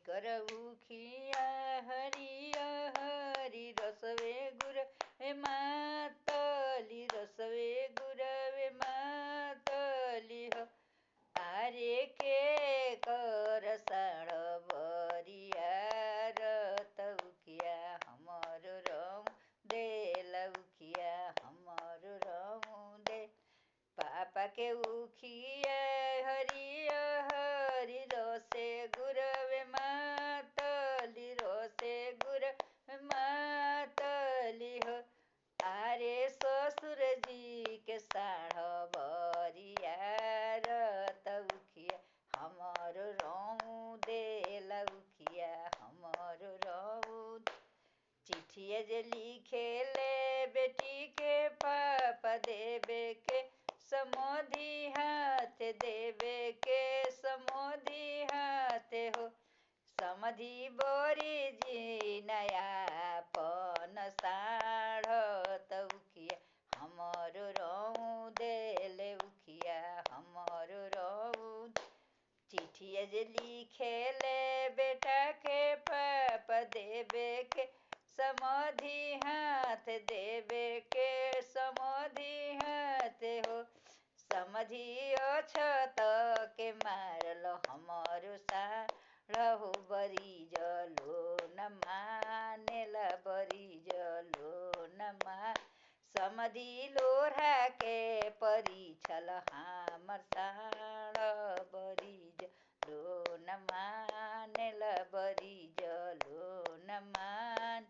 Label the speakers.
Speaker 1: कर उखिया हरिया हरि रसवे गुर वे मातली रसवे गुर वे मातली हो आरे के कर साण बरिया रत उखिया हमर रंग दे लउखिया हमर रंग दे पापा के उखिया हरिया हरि रसे गुरवे मातली रसे गुर मातली हो आरे ससुर जी के साढ़ बरिया रत उखिया हमर रऊ दे लउखिया हमर रऊ चिट्ठिया जे लिखे ले बेटी के पापा देवे के समोधी हाथ देवे के समोधी हाथ हो समधी बोरी जी नया पन साढ़ तउखिया हमर रऊ देले उखिया हमर रऊ चिट्ठिया जे लिखे ले बेटा के पाप देवे के समधि हाथ देवे के समधि हाथ हो समधि अछत के मारल हमर साढ़ बरी जलो न मानेल बरी जलो न मा समधि लोढ़ा के परिछल हमर साढ़ बरी जलो न मानेल बरी जलो न मान